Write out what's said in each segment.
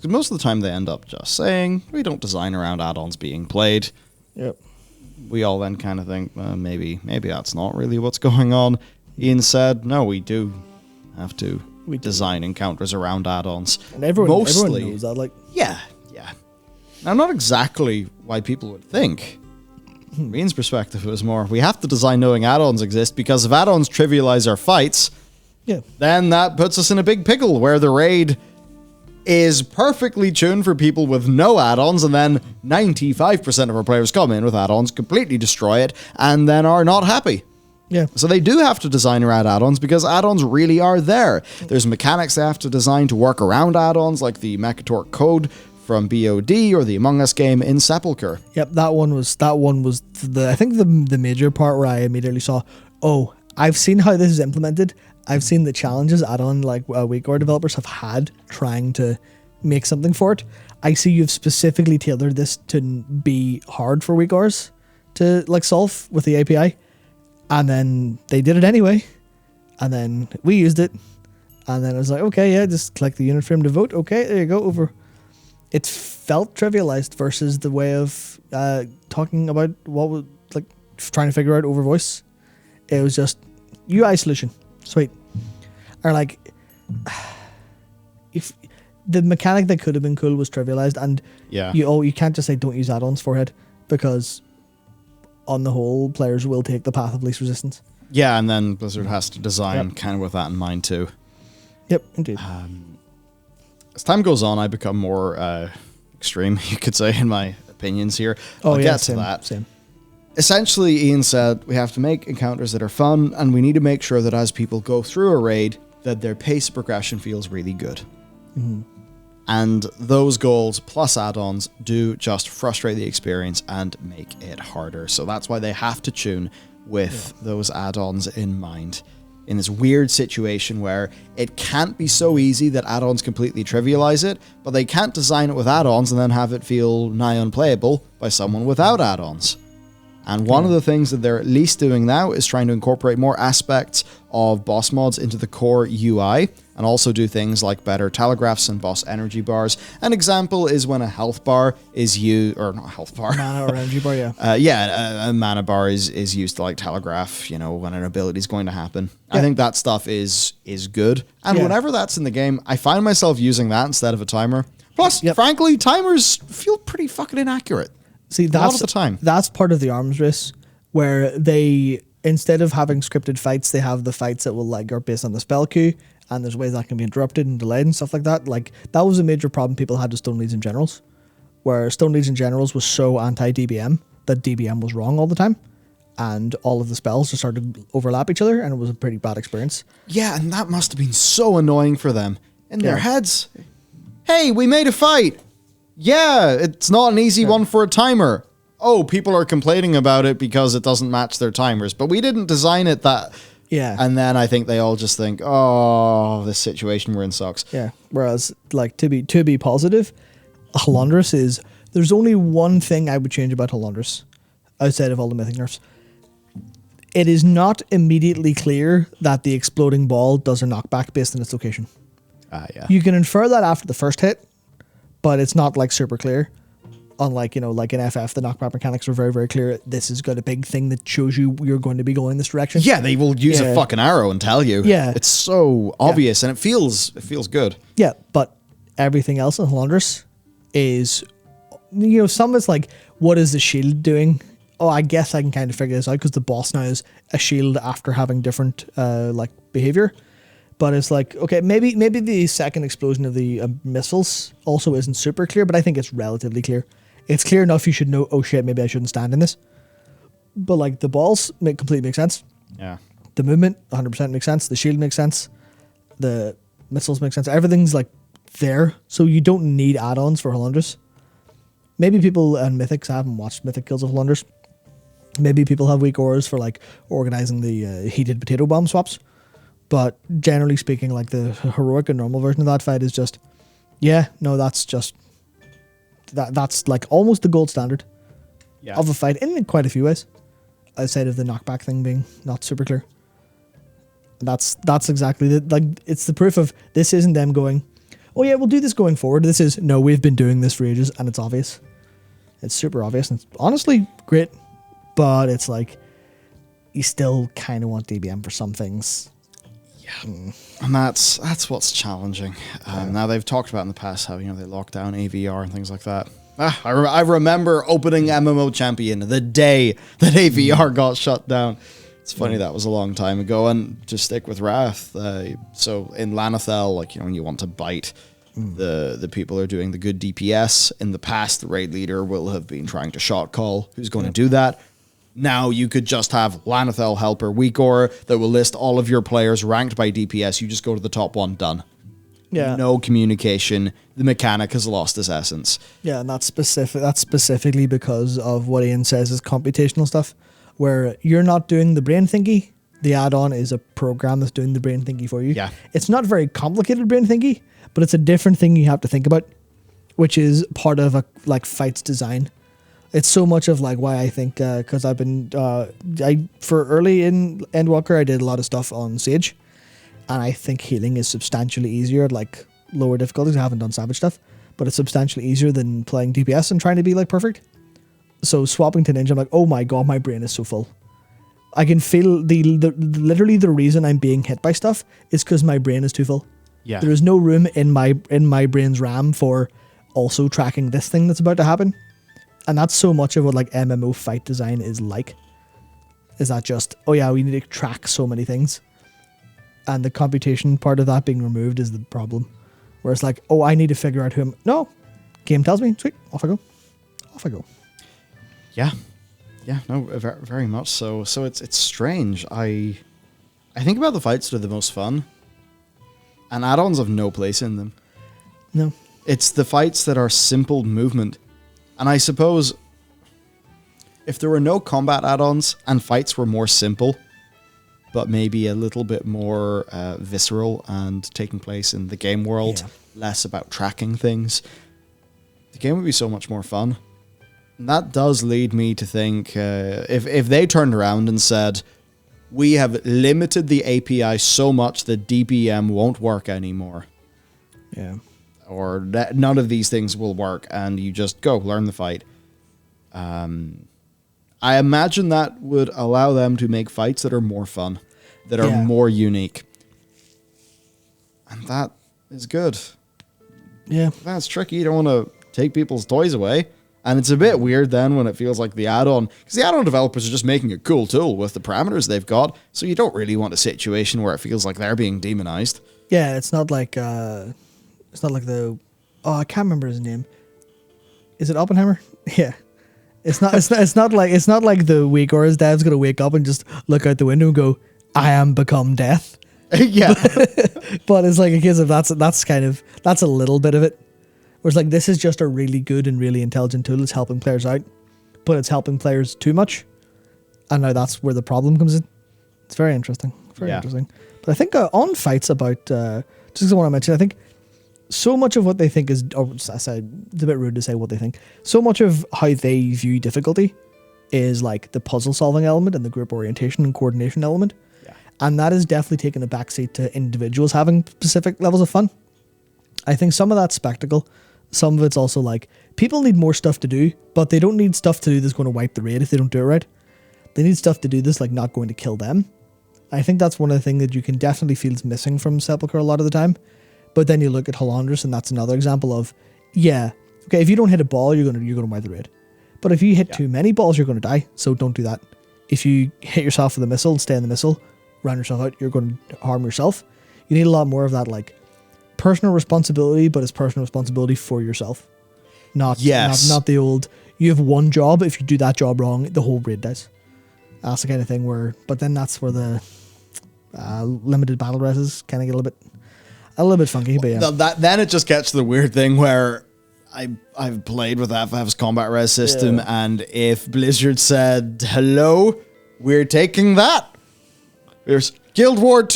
Because most of the time they end up just saying, we don't design around add-ons being played. Yep. We all then kind of think, maybe that's not really what's going on. Ian said, no, we do have to design encounters around add-ons. And everyone knows that, like... Yeah. Now, not exactly why people would think. From Ian's perspective, it was more, we have to design knowing add-ons exist, because if add-ons trivialize our fights, then that puts us in a big pickle, where the raid is perfectly tuned for people with no add-ons, and then 95% of our players come in with add-ons, completely destroy it, and then are not happy. Yeah. So they do have to design around add-ons, because add-ons really are there. There's mechanics they have to design to work around add-ons, like the Mechatork code from BOD or the Among Us game in Sepulchre. Yep, that one was I think the major part where I immediately saw, oh, I've seen how this is implemented. I've seen the challenges add-on like WeakOr developers have had trying to make something for it. I see you've specifically tailored this to be hard for WeakOrs to like solve with the API, and then they did it anyway, and then we used it, and then I was like, okay, yeah, just click the unit frame to vote. Okay, there you go. Over. It felt trivialized versus the way of talking about what was like trying to figure out over voice. It was just UI solution, sweet. Or like, if the mechanic that could have been cool was trivialized, and you can't just say don't use add-ons forehead, because on the whole players will take the path of least resistance. Yeah, and then Blizzard has to design kind of with that in mind too. Yep, indeed. As time goes on, I become more extreme, you could say, in my opinions here. I'll get to that. Same. Essentially, Ian said we have to make encounters that are fun, and we need to make sure that as people go through a raid, that their pace of progression feels really good. Mm-hmm. And those goals plus add-ons do just frustrate the experience and make it harder. So that's why they have to tune with those add-ons in mind. In this weird situation where it can't be so easy that add-ons completely trivialize it, but they can't design it with add-ons and then have it feel nigh unplayable by someone without add-ons. And one of the things that they're at least doing now is trying to incorporate more aspects of boss mods into the core UI, and also do things like better telegraphs and boss energy bars. An example is when a health bar is used, or not a health bar. Mana or energy bar, yeah. A mana bar is used to like telegraph, when an ability is going to happen. Yeah. I think that stuff is good. And whenever that's in the game, I find myself using that instead of a timer. Plus, frankly, timers feel pretty fucking inaccurate. See, that's, a lot of the time. That's part of the arms race, where they, instead of having scripted fights, they have the fights that will are based on the spell queue, and there's ways that can be interrupted and delayed and stuff like that. Like, that was a major problem people had with Stone Legion Generals, where Stone Legion Generals was so anti-DBM that DBM was wrong all the time, and all of the spells just started to overlap each other, and it was a pretty bad experience. Yeah, and that must have been so annoying for them. In their heads, hey, we made a fight! Yeah, it's not an easy one for a timer. Oh, people are complaining about it because it doesn't match their timers, but we didn't design it that... Yeah. And then I think they all just think, oh, this situation we're in sucks. Yeah. Whereas, like, to be positive, Halondrus is... There's only one thing I would change about Halondrus, outside of all the mythic nerfs. It is not immediately clear that the exploding ball does a knockback based on its location. Yeah. You can infer that after the first hit, but it's not like super clear. Unlike, like in FF, the knockback mechanics are very, very clear. This has got a big thing that shows you you're going to be going this direction. Yeah, they will use a fucking arrow and tell you. Yeah. It's so obvious and it feels good. Yeah, but everything else in Halondrus is, some of it's like, what is the shield doing? Oh, I guess I can kind of figure this out because the boss now is a shield after having different behavior. But it's like, okay, maybe the second explosion of the missiles also isn't super clear, but I think it's relatively clear. It's clear enough you should know, oh shit, maybe I shouldn't stand in this. But like the balls completely make sense. Yeah. The movement 100% makes sense. The shield makes sense. The missiles make sense. Everything's like there. So you don't need add-ons for Halondrus. Maybe people and Mythics, I haven't watched Mythic Kills of Halondrus. Maybe people have weak auras for like organizing the heated potato bomb swaps. But generally speaking, like the heroic and normal version of that fight is just, that's like almost the gold standard of a fight in quite a few ways, outside of the knockback thing being not super clear. That's exactly it's the proof of this isn't them going, oh yeah, we'll do this going forward. This is, no, we've been doing this for ages, and it's obvious. It's super obvious, and it's honestly great, but it's like, you still kind of want DBM for some things. Yeah, and that's what's challenging. Now, they've talked about in the past how, they locked down AVR and things like that. I remember opening MMO Champion the day that AVR got shut down. It's funny, that was a long time ago. And to stick with Wrath, so in Lanathel, like, when you want to bite the people who are doing the good DPS, in the past, the raid leader will have been trying to shot call who's going to do that. Now you could just have Lanathel Helper Weakor that will list all of your players ranked by DPS. You just go to the top one, done. Yeah. No communication. The mechanic has lost its essence. Yeah, and that's specifically because of what Ian says is computational stuff, where you're not doing the brain thingy. The add-on is a program that's doing the brain thingy for you. Yeah. It's not very complicated brain thingy, but it's a different thing you have to think about, which is part of a fight's design. It's so much of why I think, because I've been, for early in Endwalker, I did a lot of stuff on Sage, and I think healing is substantially easier at lower difficulties. I haven't done Savage stuff, but it's substantially easier than playing DPS and trying to be perfect. So swapping to Ninja, I'm like, oh my god, my brain is so full. I can feel literally the reason I'm being hit by stuff is because my brain is too full. Yeah. There is no room in my brain's RAM for also tracking this thing that's about to happen. And that's so much of what MMO fight design is like. Is that just, oh yeah, we need to track so many things. And the computation part of that being removed is the problem. Where it's oh, I need to figure out who I'm... No, game tells me, sweet, off I go. Off I go. Yeah. Yeah, no, very, very much so. So it's strange. I think about the fights that are the most fun, and add-ons have no place in them. No. It's the fights that are simple movement. And I suppose if there were no combat add-ons and fights were more simple, but maybe a little bit more visceral and taking place in the game world, less about tracking things, the game would be so much more fun. And that does lead me to think, if they turned around and said, we have limited the API so much that DBM won't work anymore. Yeah. Or that none of these things will work, and you just go learn the fight. I imagine that would allow them to make fights that are more fun, that are more unique, and that is good. Yeah, that's tricky. You don't want to take people's toys away, and it's a bit weird then when it feels like the add-on, because the add-on developers are just making a cool tool with the parameters they've got. So you don't really want a situation where it feels like they're being demonized. Yeah, it's not like. It's not like the... Oh, I can't remember his name. Is it Oppenheimer? Yeah. It's not like the weak or his dad's gonna wake up and just look out the window and go, I am become death. Yeah. But it's a case of that's a little bit of it. Whereas this is just a really good and really intelligent tool. It's helping players out, but it's helping players too much. And now that's where the problem comes in. It's very interesting. Very interesting. But I think on fights about just because I want to mention, I think so much of what they think is, it's a bit rude to say what they think. So much of how they view difficulty is the puzzle solving element and the group orientation and coordination element. Yeah. And that is definitely taken a backseat to individuals having specific levels of fun. I think some of that's spectacle. Some of it's also people need more stuff to do, but they don't need stuff to do that's going to wipe the raid if they don't do it right. They need stuff to do that's not going to kill them. I think that's one of the things that you can definitely feel is missing from Sepulchre a lot of the time. But then you look at Halandris, and that's another example of, if you don't hit a ball, you're gonna wipe the raid. But if you hit too many balls, you're gonna die. So don't do that. If you hit yourself with a missile, stay in the missile, round yourself out, you're going to harm yourself. You need a lot more of that personal responsibility, but it's personal responsibility for yourself. Not the old, you have one job. If you do that job wrong, the whole raid dies. That's the kind of thing where, but then that's where the limited battle reses kind of get a little bit funky, but yeah. Then it just gets to the weird thing where I've played with FF's combat res system, and if Blizzard said, hello, we're taking that. There's Guild Wars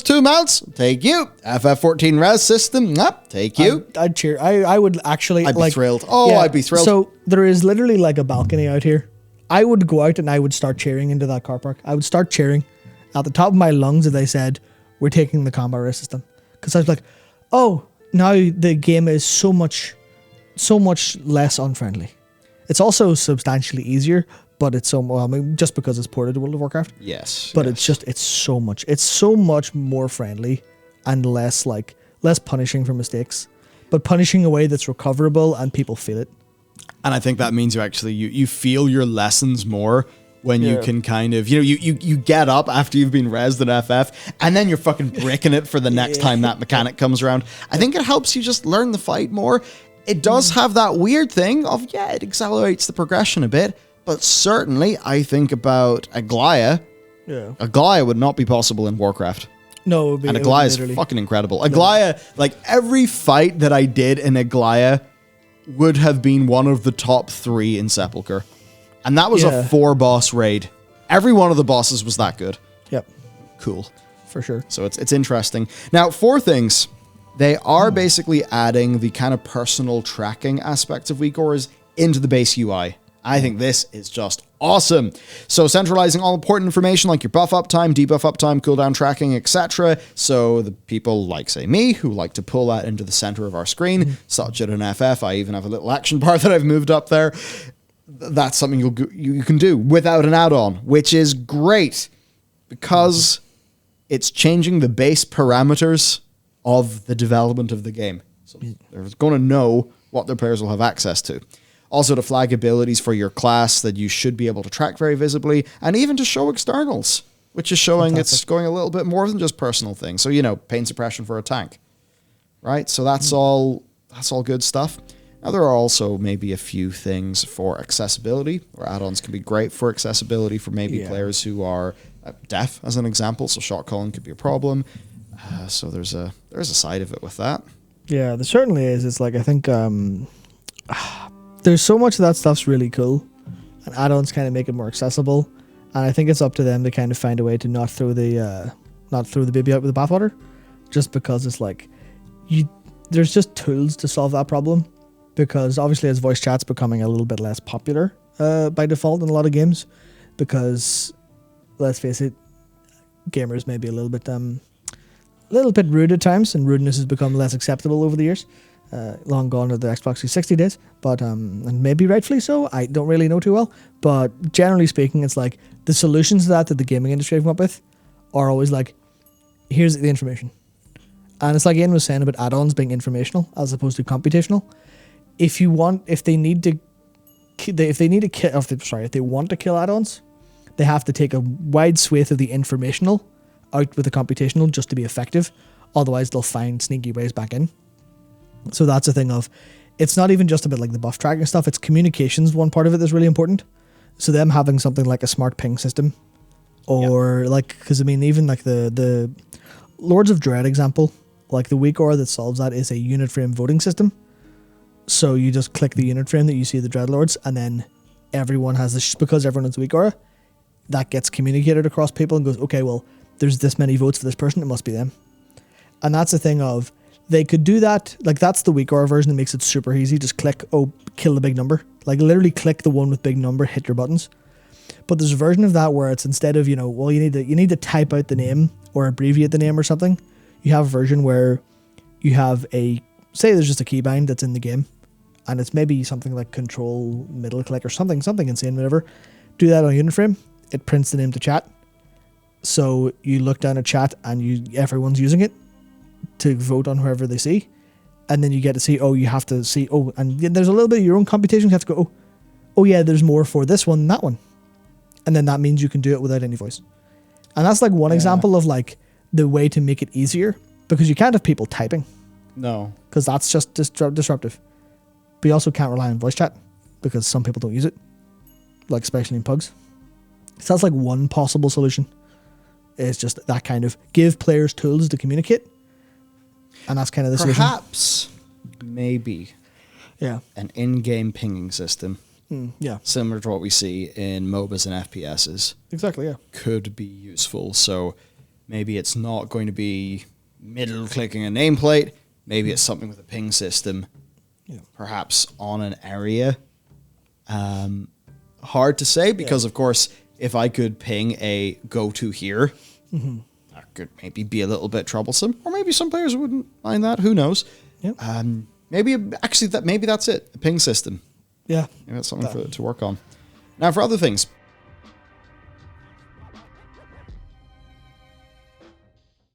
2 mounts, take you. FF14 res system, take you. I'd cheer. I would actually... I'd be thrilled. I'd be thrilled. So there is literally a balcony out here. I would go out and I would start cheering into that car park. I would start cheering at the top of my lungs if they said, we're taking the combat res system. Because I was now the game is so much less unfriendly. It's also substantially easier, but it's just because it's ported to World of Warcraft. Yes. But yes. it's so much more friendly and less punishing for mistakes, but punishing in a way that's recoverable and people feel it. And I think that means you feel your lessons more when you can kind of, you get up after you've been rezzed in FF and then you're fucking breaking it for the next time that mechanic comes around. I think it helps you just learn the fight more. It does have that weird thing of, it accelerates the progression a bit, but certainly I think about Aglaya. Yeah. Aglaya would not be possible in Warcraft. No, it would be, and Aglaya is fucking incredible. Aglaya, like every fight that I did in Aglaya would have been one of the top 3 in Sepulchre. And that was a 4-boss raid. Every one of the bosses was that good. Yep. Cool. For sure. So it's interesting. Now, 4 things. They are basically adding the kind of personal tracking aspects of WeakAuras into the base UI. I think this is just awesome. So centralizing all important information like your buff uptime, debuff uptime, cooldown tracking, etc. So the people like, say, me, who like to pull that into the center of our screen, such as an FF, I even have a little action bar that I've moved up there. That's something you can do without an add-on, which is great because it's changing the base parameters of the development of the game. So they're going to know what their players will have access to. Also to flag abilities for your class that you should be able to track very visibly, and even to show externals, which is showing it's going a little bit more than just personal things. So, pain suppression for a tank, right? So that's all good stuff. Now, there are also maybe a few things for accessibility, or add-ons can be great for accessibility for maybe players who are deaf, as an example. So shot calling could be a problem. So there's a side of it with that. Yeah, there certainly is. It's like, I think there's so much of that stuff's really cool, and add-ons kind of make it more accessible. And I think it's up to them to kind of find a way to not throw the baby out with the bathwater, just because it's like there's just tools to solve that problem. Because obviously, as voice chat's becoming a little bit less popular by default in a lot of games, because let's face it, gamers may be a little bit rude at times, and rudeness has become less acceptable over the years. Long gone are the Xbox 360 days, but and maybe rightfully so. I don't really know too well, but generally speaking, it's like the solutions to that the gaming industry have come up with are always like, here's the information, and it's like Ian was saying about add-ons being informational as opposed to computational. If they want to kill add-ons, they have to take a wide swathe of the informational out with the computational just to be effective. Otherwise, they'll find sneaky ways back in. So that's a thing of, it's not even just about like the buff tracking stuff, it's communications, one part of it that's really important. So them having something like a smart ping system, or because even like the Lords of Dread example, like the WeakAura that solves that is a unit frame voting system. So you just click the unit frame that you see the Dreadlords, and then everyone has this, because everyone has WeakAura, that gets communicated across people and goes, okay, well, there's this many votes for this person, it must be them. And that's the thing of, they could do that, like that's the WeakAura version that makes it super easy. Just click, kill the big number. Like literally click the one with big number, hit your buttons. But there's a version of that where it's instead of, you need to type out the name or abbreviate the name or something. You have a version where you have say there's just a keybind that's in the game, and it's maybe something like control middle click or something insane, whatever. Do that on unit frame. It prints the name to chat. So you look down at chat and everyone's using it to vote on whoever they see. And then you get to see, you have to see, and there's a little bit of your own computation. You have to go, there's more for this one than that one. And then that means you can do it without any voice. And that's like one example of like the way to make it easier, because you can't have people typing. No. Because that's just disruptive. But you also can't rely on voice chat because some people don't use it, like especially in pugs. So that's like one possible solution. It's just that kind of give players tools to communicate. And that's kind of the solution. Perhaps, maybe, an in-game pinging system. Similar to what we see in MOBAs and FPSs. Exactly, yeah. Could be useful. So maybe it's not going to be middle-clicking a nameplate. Maybe it's something with a ping system. Perhaps on an area. Hard to say because, of course, if I could ping a go-to here, that could maybe be a little bit troublesome. Or maybe some players wouldn't mind that. Who knows? Maybe actually maybe that's it. A ping system. Yeah. Maybe that's something to work on. Now, for other things,